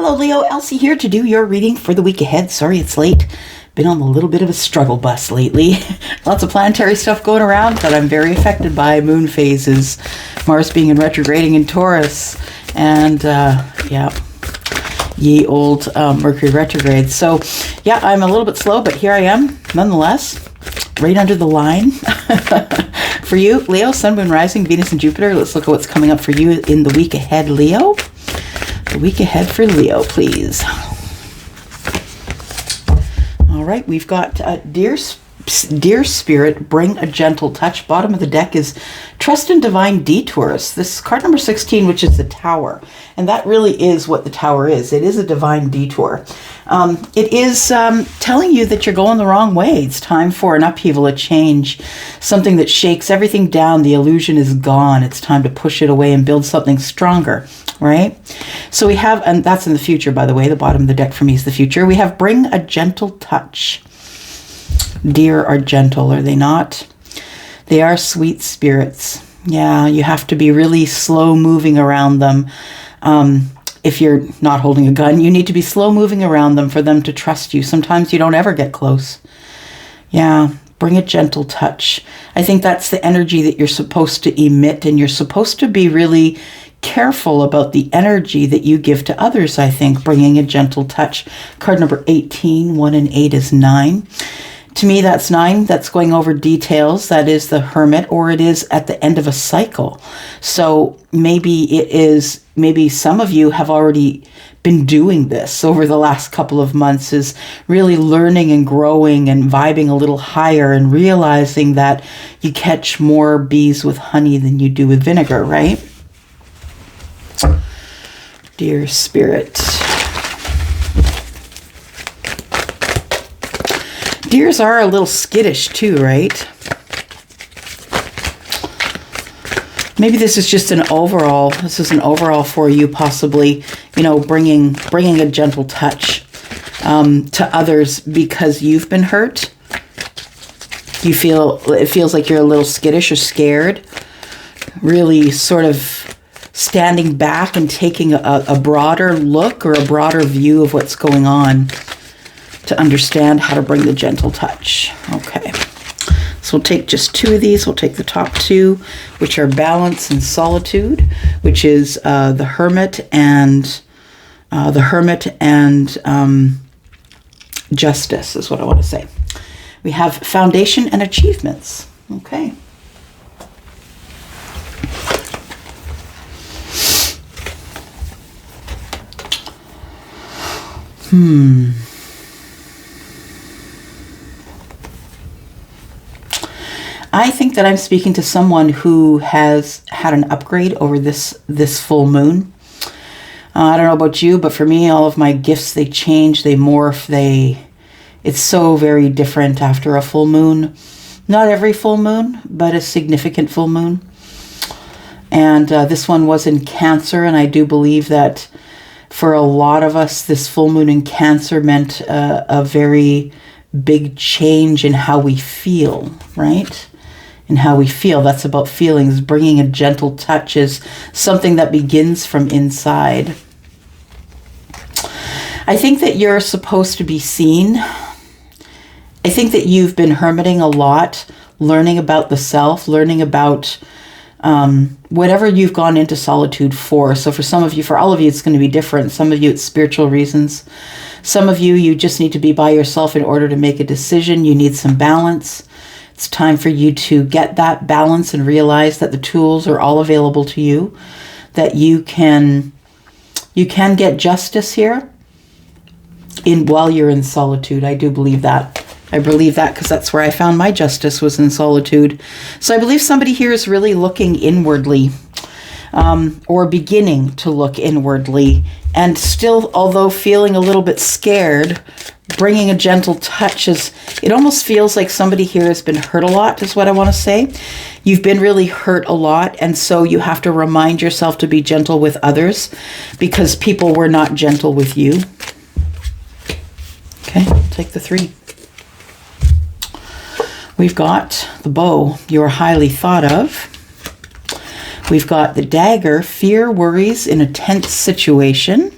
Hello Leo, Elsie here to do your reading for the week ahead. Sorry it's late. Been on a little bit of a struggle bus lately. Lots of planetary stuff going around that I'm very affected by. Moon phases, Mars being in retrograding in Taurus, and ye old Mercury retrograde. So yeah, I'm a little bit slow, but here I am nonetheless, right under the line. For you, Leo, Sun, Moon, Rising, Venus, and Jupiter. Let's look at what's coming up for you in the week ahead, Leo. The week ahead for Leo, please. All right, we've got Dear Spirit, Bring a Gentle Touch. Bottom of the deck is Trust in Divine Detours. This is card number 16, which is the Tower. And that really is what the Tower is. It is a divine detour. It is telling you that you're going the wrong way. It's time for an upheaval, a change, something that shakes everything down. The illusion is gone. It's time to push it away and build something stronger, right? So we have, and that's in the future, by the way. The bottom of the deck for me is the future. We have Bring a Gentle Touch. Deer are gentle, are they not? They are sweet spirits. Yeah, you have to be really slow moving around them. If you're not holding a gun, you need to be slow moving around them for them to trust you. Sometimes you don't ever get close. Yeah, bring a gentle touch. I think that's the energy that you're supposed to emit, and you're supposed to be really careful about the energy that you give to others, I think, bringing a gentle touch. Card number 18, 1 and 8 is 9. To me, that's 9. That's going over details. That is the Hermit, or it is at the end of a cycle. So maybe some of you have already been doing this over the last couple of months, is really learning and growing and vibing a little higher and realizing that you catch more bees with honey than you do with vinegar, right? Dear Spirit. Deers are a little skittish too, right? Maybe this is just an overall. This is an overall for you, possibly, you know, bringing a gentle touch to others because you've been hurt. It feels like you're a little skittish or scared. Really sort of standing back and taking a broader look or a broader view of what's going on, to understand how to bring the gentle touch. Okay, so we'll take just 2 of these. We'll take the top 2, which are Balance and Solitude, which is the Hermit and Justice is what I want to say. We have Foundation and Achievements. Okay. I think that I'm speaking to someone who has had an upgrade over this full moon. I don't know about you, but for me, all of my gifts, they change, they morph, it's so very different after a full moon. Not every full moon, but a significant full moon. And this one was in Cancer, and I do believe that for a lot of us, this full moon in Cancer meant a very big change in how we feel, right? In how we feel. That's about feelings. Bringing a gentle touch is something that begins from inside. I think that you're supposed to be seen. I think that you've been hermiting a lot, learning about the self, learning about whatever you've gone into solitude for. So for some of you, for all of you, it's going to be different. Some of you, it's spiritual reasons. Some of you, you just need to be by yourself in order to make a decision. You need some balance. It's time for you to get that balance and realize that the tools are all available to you, that you can get justice here while you're in solitude. I do believe that. I believe that because that's where I found my justice, was in solitude. So I believe somebody here is really looking inwardly, or beginning to look inwardly, and still, although feeling a little bit scared, bringing a gentle touch. It almost feels like somebody here has been hurt a lot, is what I want to say. You've been really hurt a lot, and so you have to remind yourself to be gentle with others because people were not gentle with you. Okay, take the 3. We've got the Bow, you're highly thought of. We've got the Dagger, fear, worries in a tense situation.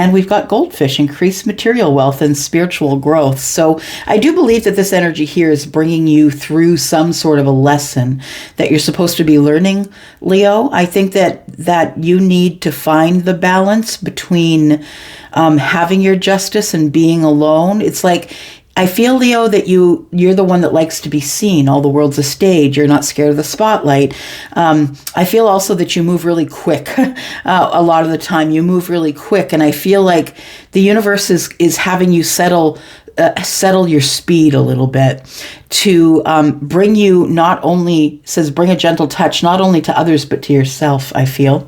And we've got goldfish, increased material wealth and spiritual growth. So I do believe that this energy here is bringing you through some sort of a lesson that you're supposed to be learning, Leo. I think that you need to find the balance between having your justice and being alone. It's like, I feel, Leo, that you're the one that likes to be seen. All the world's a stage. You're not scared of the spotlight. I feel also that you move really quick. A lot of the time you move really quick. And I feel like the universe is having you settle your speed a little bit to bring you not only, says bring a gentle touch, not only to others, but to yourself, I feel.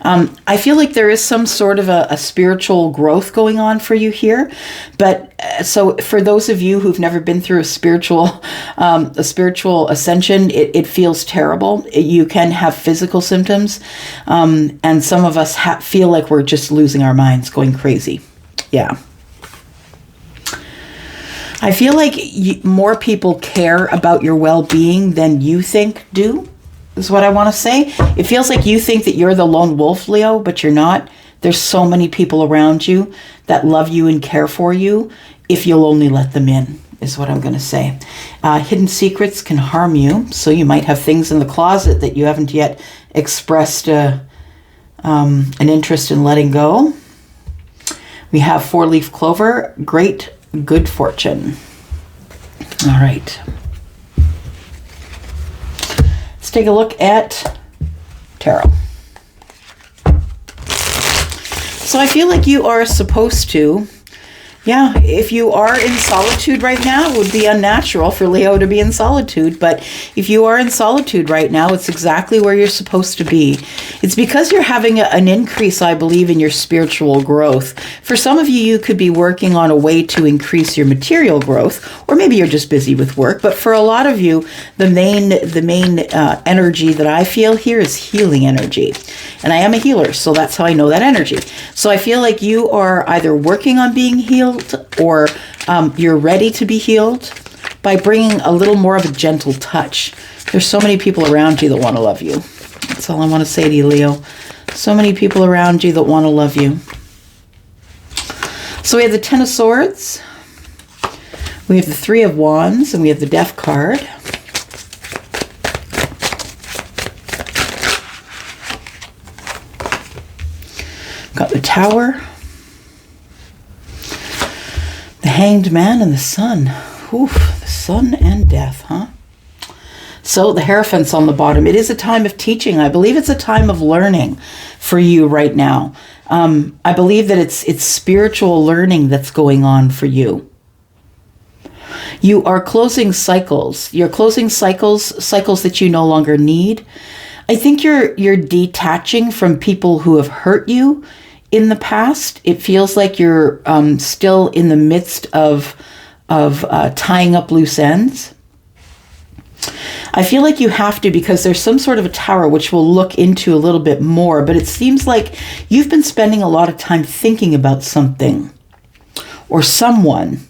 I feel like there is some sort of a spiritual growth going on for you here. But so for those of you who've never been through a spiritual ascension, it feels terrible. You can have physical symptoms. And some of us feel like we're just losing our minds, going crazy. Yeah. I feel like more people care about your well-being than you think do, is what I want to say. It feels like you think that you're the lone wolf, Leo, but you're not. There's so many people around you that love you and care for you if you'll only let them in, is what I'm going to say. Hidden secrets can harm you, so you might have things in the closet that you haven't yet expressed an interest in letting go. We have 4-leaf clover, great good fortune. All right. Let's take a look at tarot. So I feel like you are supposed to, if you are in solitude right now, it would be unnatural for Leo to be in solitude. But if you are in solitude right now, it's exactly where you're supposed to be. It's because you're having an increase, I believe, in your spiritual growth. For some of you, you could be working on a way to increase your material growth, or maybe you're just busy with work. But for a lot of you, the main energy that I feel here is healing energy. And I am a healer, so that's how I know that energy. So I feel like you are either working on being healed or you're ready to be healed by bringing a little more of a gentle touch. There's so many people around you that want to love you. That's all I want to say to you, Leo. So many people around you that want to love you. So we have the Ten of Swords. We have the Three of Wands, and we have the Death card. Got the Tower, the Hanged Man, and the Sun. Oof, the Sun and Death, huh? So the Hierophant's on the bottom. It is a time of teaching. I believe it's a time of learning for you right now. I believe that it's spiritual learning that's going on for you. You are closing cycles. You're closing cycles that you no longer need. I think you're detaching from people who have hurt you in the past. It feels like you're still in the midst of tying up loose ends. I feel like you have to, because there's some sort of a tower, which we'll look into a little bit more, but it seems like you've been spending a lot of time thinking about something or someone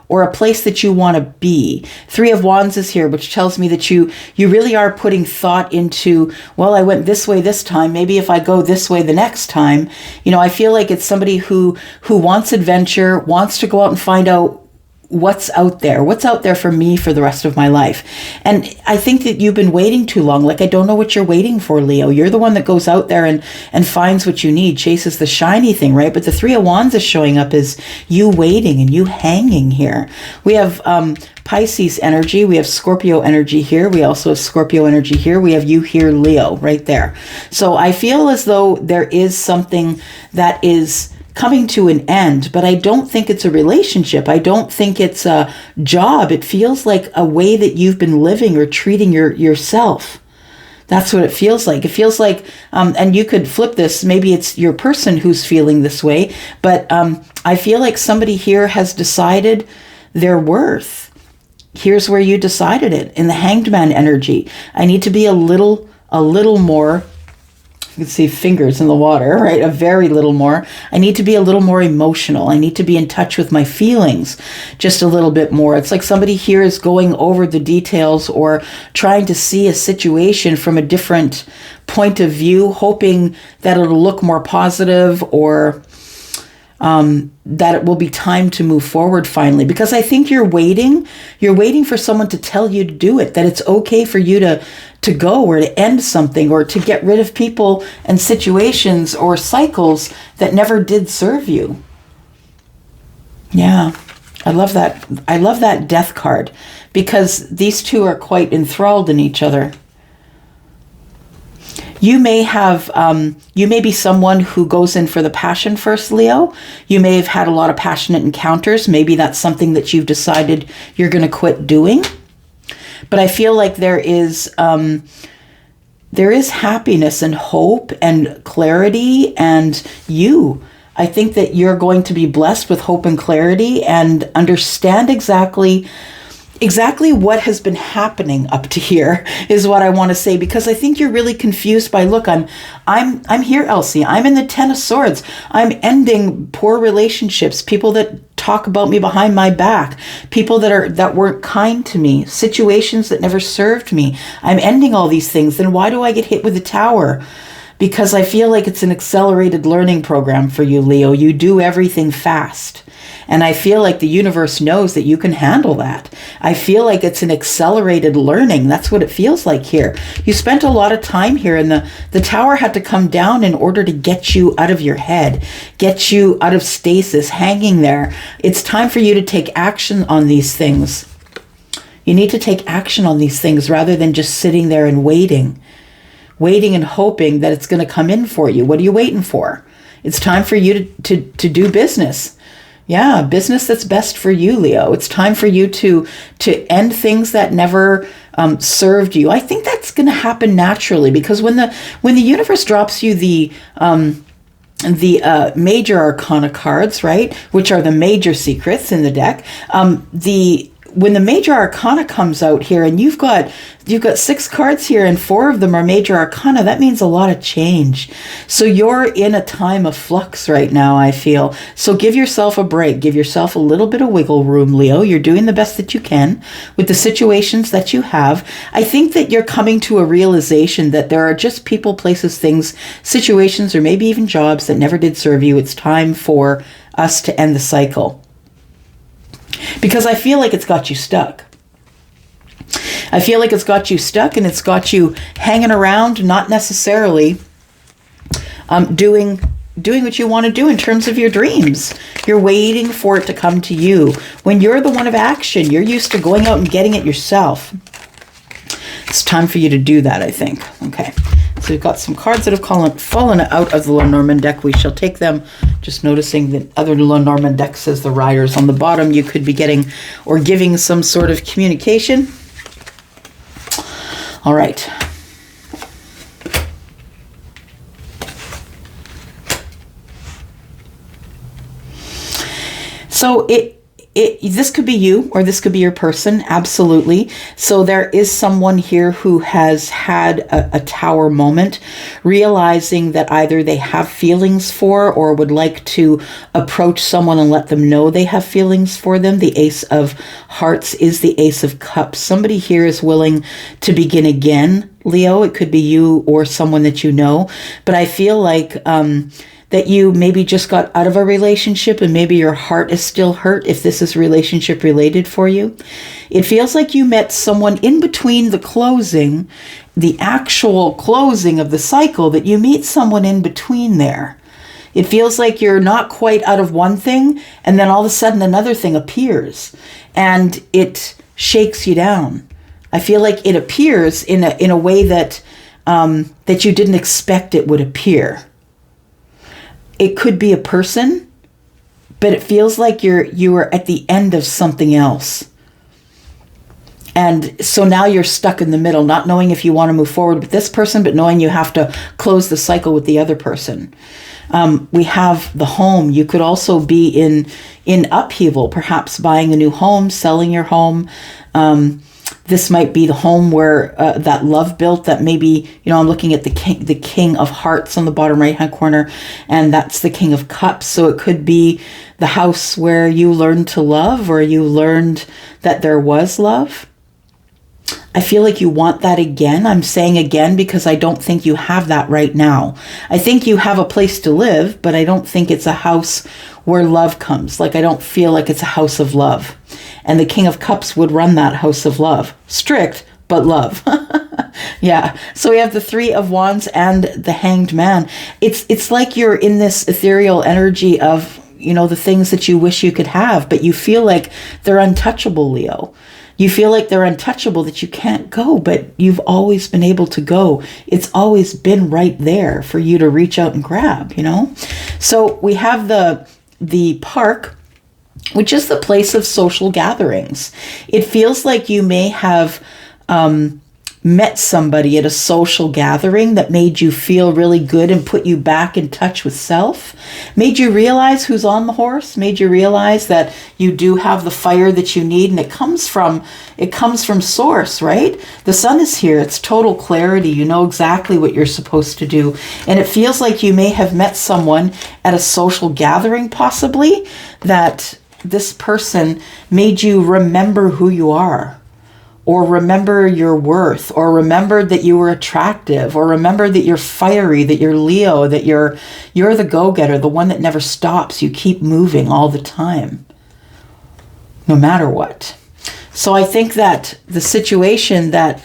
or a place that you want to be. Three of Wands is here, which tells me that you really are putting thought into, well, I went this way this time. Maybe if I go this way the next time. You know, I feel like it's somebody who wants adventure, wants to go out and find out what's out there for me for the rest of my life. And I think that you've been waiting too long. Like, I don't know what you're waiting for, Leo. You're the one that goes out there and finds what you need, chases the shiny thing, right? But the Three of Wands is showing up as you waiting and you hanging here. We have Pisces energy. We have Scorpio energy here. We also have Scorpio energy here. We have you here, Leo, right there. So I feel as though there is something that is coming to an end, but I don't think it's a relationship. I don't think it's a job. It feels like a way that you've been living or treating yourself. That's what it feels like. It feels like, and you could flip this, maybe it's your person who's feeling this way, but I feel like somebody here has decided their worth. Here's where you decided it, in the Hanged Man energy. I need to be a little more, you can see fingers in the water, right? A very little more. I need to be a little more emotional. I need to be in touch with my feelings just a little bit more. It's like somebody here is going over the details or trying to see a situation from a different point of view, hoping that it'll look more positive, or that it will be time to move forward finally, because I think you're waiting for someone to tell you to do it, that it's okay for you to go or to end something or to get rid of people and situations or cycles that never did serve you. Yeah, I love that. I love that death card, because these two are quite enthralled in each other. You may be someone who goes in for the passion first, Leo. You may have had a lot of passionate encounters. Maybe that's something that you've decided you're going to quit doing. But I feel like there is happiness and hope and clarity, and I think that you're going to be blessed with hope and clarity and understand exactly what has been happening up to here is what I want to say, because I think you're really confused by, look, I'm here, Elsie. I'm in the 10 of Swords. I'm ending poor relationships, people that talk about me behind my back, people that weren't kind to me, situations that never served me. I'm ending all these things. Then why do I get hit with the Tower? Because I feel like it's an accelerated learning program for you, Leo. You do everything fast. And I feel like the universe knows that you can handle that. I feel like it's an accelerated learning. That's what it feels like here. You spent a lot of time here, and the Tower had to come down in order to get you out of your head, get you out of stasis, hanging there. It's time for you to take action on these things. You need to take action on these things rather than just sitting there and waiting and hoping that it's going to come in for you. What are you waiting for? It's time for you to do business. Yeah, business that's best for you, Leo. It's time for you to end things that never served you. I think that's going to happen naturally, because when the universe drops you the major arcana cards, right, which are the major secrets in the deck, when the major arcana comes out here, and you've got 6 cards here and 4 of them are major arcana, that means a lot of change. So you're in a time of flux right now, I feel. So give yourself a break. Give yourself a little bit of wiggle room, Leo. You're doing the best that you can with the situations that you have. I think that you're coming to a realization that there are just people, places, things, situations, or maybe even jobs that never did serve you. It's time for us to end the cycle. Because I feel like it's got you stuck. I feel like it's got you stuck, and it's got you hanging around, not necessarily doing what you want to do in terms of your dreams. You're waiting for it to come to you. When you're the one of action, you're used to going out and getting it yourself. It's time for you to do that, I think. Okay. So we've got some cards that have fallen out of the Lenormand deck. We shall take them. Just noticing that other Lenormand deck says the Riders on the bottom. You could be getting or giving some sort of communication. All right. So this could be you, or this could be your person, absolutely. So there is someone here who has had a Tower moment, realizing that either they have feelings for or would like to approach someone and let them know they have feelings for them. The Ace of Hearts is the Ace of Cups. Somebody here is willing to begin again, Leo. It could be you or someone that you know. But I feel like that you maybe just got out of a relationship and maybe your heart is still hurt if this is relationship related for you. It feels like you met someone in between the actual closing of the cycle, that you meet someone in between there. It feels like you're not quite out of one thing, and then all of a sudden another thing appears and it shakes you down. I feel like it appears in a way that you didn't expect it would appear. It could be a person, but it feels like you are at the end of something else. And so now you're stuck in the middle, not knowing if you want to move forward with this person, but knowing you have to close the cycle with the other person. We have the home. You could also be in upheaval, perhaps buying a new home, selling your home. This might be the home where that love built, that maybe, I'm looking at the King of Hearts on the bottom right-hand corner, and that's the King of Cups. So it could be the house where you learned to love, or you learned that there was love. I feel like you want that again. I'm saying again because I don't think you have that right now. I think you have a place to live, but I don't think it's a house where love comes. Like, I don't feel like it's a house of love. And the King of Cups would run that house of love. Strict, but love. Yeah. So we have the Three of Wands and the Hanged Man. It's like you're in this ethereal energy of, the things that you wish you could have, but you feel like they're untouchable, Leo. You feel like they're untouchable, that you can't go, but you've always been able to go. It's always been right there for you to reach out and grab, So we have the park, which is the place of social gatherings. It feels like you may have met somebody at a social gathering that made you feel really good and put you back in touch with self, made you realize who's on the horse, made you realize that you do have the fire that you need, and it comes from source, right? The sun is here. It's total clarity. You know exactly what you're supposed to do. And it feels like you may have met someone at a social gathering, possibly, that this person made you remember who you are, or remember your worth, or remember that you were attractive, or remember that you're fiery, that you're Leo, that you're the go-getter, the one that never stops. You keep moving all the time, no matter what. So I think that the situation that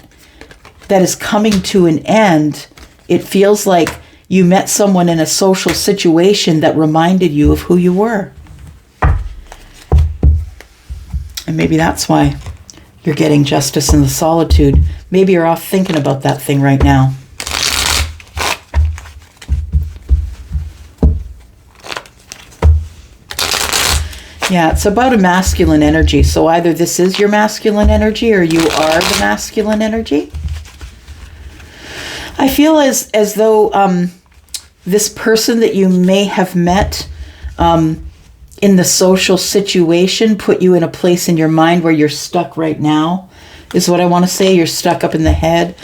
is coming to an end, it feels like you met someone in a social situation that reminded you of who you were. And maybe that's why you're getting justice in the solitude. Maybe you're off thinking about that thing right now. Yeah, it's about a masculine energy. So either this is your masculine energy or you are the masculine energy. I feel as though this person that you may have met in the social situation put you in a place in your mind where you're stuck right now, is what I want to say. You're stuck up in the head,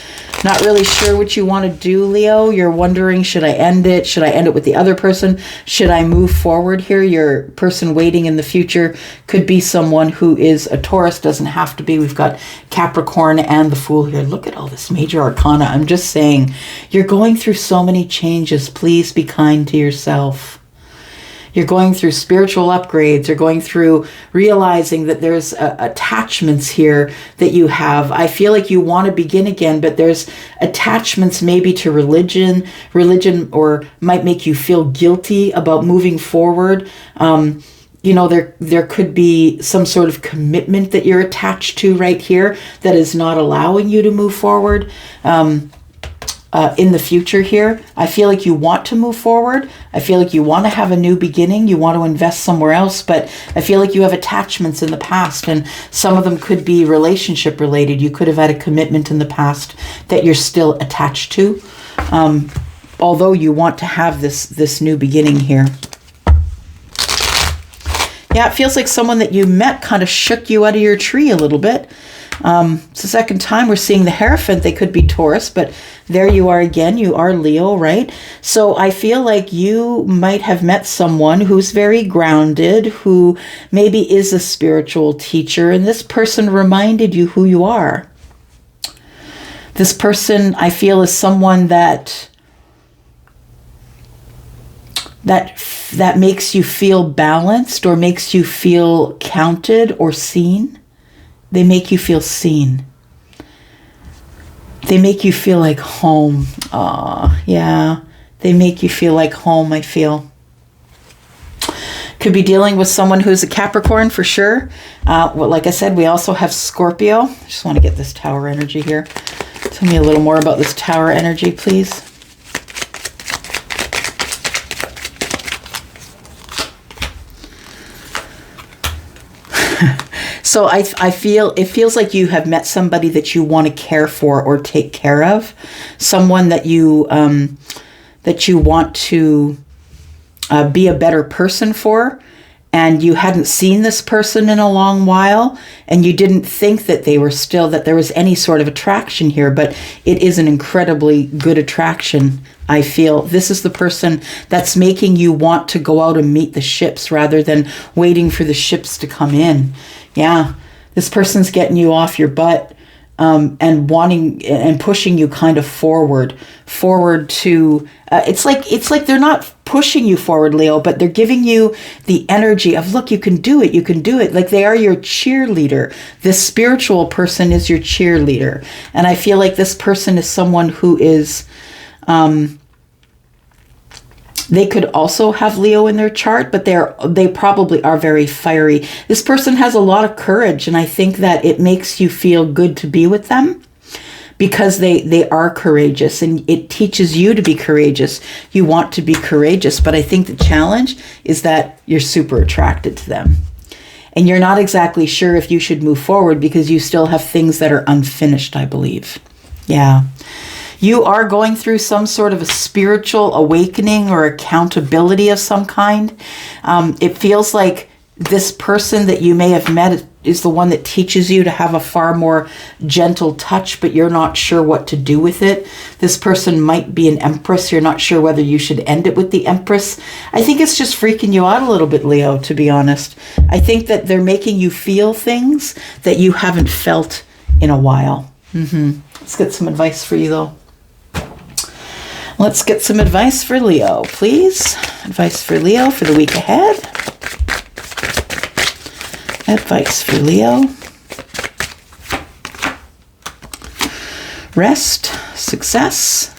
not really sure what you want to do, Leo. You're wondering, should I end it? Should I end it with the other person? Should I move forward here? Your person waiting in the future could be someone who is a Taurus, doesn't have to be. We've got Capricorn and the Fool here. Look at all this major arcana. I'm just saying, you're going through so many changes. Please be kind to yourself. You're going through spiritual upgrades. You're going through realizing that there's attachments here that you have. I feel like you want to begin again, but there's attachments maybe to religion, or might make you feel guilty about moving forward. There could be some sort of commitment that you're attached to right here that is not allowing you to move forward. In the future here, I feel like you want to move forward. I feel like you want to have a new beginning. You want to invest somewhere else, but I feel like you have attachments in the past, and some of them could be relationship related. You could have had a commitment in the past that you're still attached to, although you want to have this new beginning here. Yeah, it feels like someone that you met kind of shook you out of your tree a little bit. It's the second time we're seeing the Hierophant. They could be Taurus, but there you are again. You are Leo, right? So I feel like you might have met someone who's very grounded, who maybe is a spiritual teacher, and this person reminded you who you are. This person, I feel, is someone that makes you feel balanced, or makes you feel counted or seen. They make you feel seen. They make you feel like home. Yeah. They make you feel like home, I feel. Could be dealing with someone who's a Capricorn for sure. Well, like I said, we also have Scorpio. I just want to get this Tower energy here. Tell me a little more about this Tower energy, please. So I feel, it feels like you have met somebody that you want to care for or take care of, someone that you want to be a better person for, and you hadn't seen this person in a long while, and you didn't think that they were still, that there was any sort of attraction here, but it is an incredibly good attraction. I feel this is the person that's making you want to go out and meet the ships rather than waiting for the ships to come in. Yeah, this person's getting you off your butt and wanting and pushing you kind of forward to, it's like they're not pushing you forward, Leo, but they're giving you the energy of, look, you can do it, you can do it. Like they are your cheerleader. This spiritual person is your cheerleader. And I feel like this person is someone who is, they could also have Leo in their chart, but they probably are very fiery. This person has a lot of courage, and I think that it makes you feel good to be with them because they are courageous, and it teaches you to be courageous. You want to be courageous, but I think the challenge is that you're super attracted to them. And you're not exactly sure if you should move forward because you still have things that are unfinished, I believe. Yeah. You are going through some sort of a spiritual awakening or accountability of some kind. It feels like this person that you may have met is the one that teaches you to have a far more gentle touch, but you're not sure what to do with it. This person might be an empress. You're not sure whether you should end it with the empress. I think it's just freaking you out a little bit, Leo, to be honest. I think that they're making you feel things that you haven't felt in a while. Let's get some advice for you, though. Let's get some advice for Leo, please. Advice for Leo for the week ahead. Advice for Leo. Rest, success,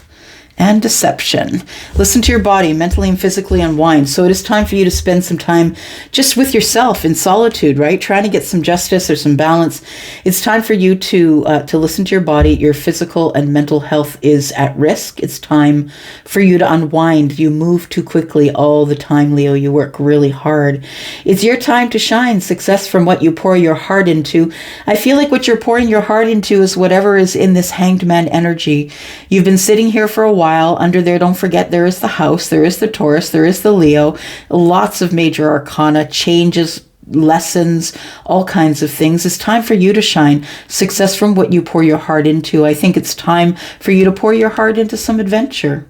and deception. Listen to your body, mentally and physically unwind. So it is time for you to spend some time just with yourself in solitude, right? Trying to get some justice or some balance. It's time for you to listen to your body. Your physical and mental health is at risk. It's time for you to unwind. You move too quickly all the time, Leo. You work really hard. It's your time to shine. Success from what you pour your heart into. I feel like what you're pouring your heart into is whatever is in this Hanged Man energy. You've been sitting here for a while. Under there, don't forget, there is the house, there is the Taurus, there is the Leo, lots of major arcana, changes, lessons, all kinds of things. It's time for you to shine. Success from what you pour your heart into. I think it's time for you to pour your heart into some adventure.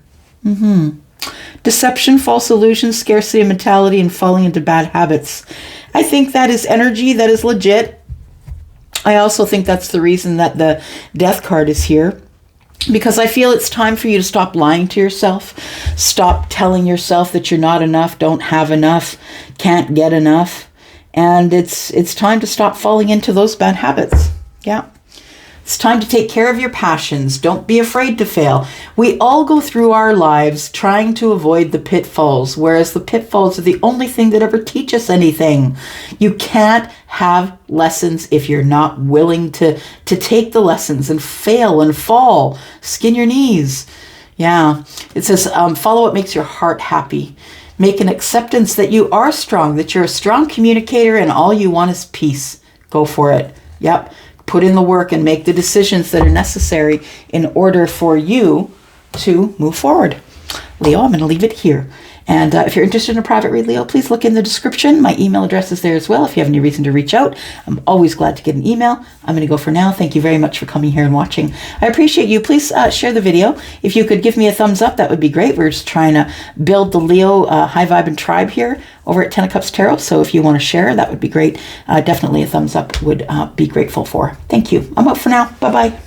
Deception, false illusions, scarcity of mentality, and falling into bad habits. I think that is energy that is legit. I also think that's the reason that the Death card is here. Because I feel it's time for you to stop lying to yourself. Stop telling yourself that you're not enough, don't have enough, can't get enough. And it's time to stop falling into those bad habits. Yeah. It's time to take care of your passions. Don't be afraid to fail. We all go through our lives trying to avoid the pitfalls, whereas the pitfalls are the only thing that ever teach us anything. You can't have lessons if you're not willing to take the lessons and fail and fall. Skin your knees. Yeah. It says, follow what makes your heart happy. Make an acceptance that you are strong, that you're a strong communicator and all you want is peace. Go for it. Yep. Put in the work and make the decisions that are necessary in order for you to move forward. Leo, I'm going to leave it here. And if you're interested in a private read, Leo, please look in the description. My email address is there as well if you have any reason to reach out. I'm always glad to get an email. I'm going to go for now. Thank you very much for coming here and watching. I appreciate you. Please share the video. If you could give me a thumbs up, that would be great. We're just trying to build the Leo High Vibe and Tribe here over at 10 of Cups Tarot. So if you want to share, that would be great. Definitely a thumbs up would be grateful for. Thank you. I'm up for now. Bye-bye.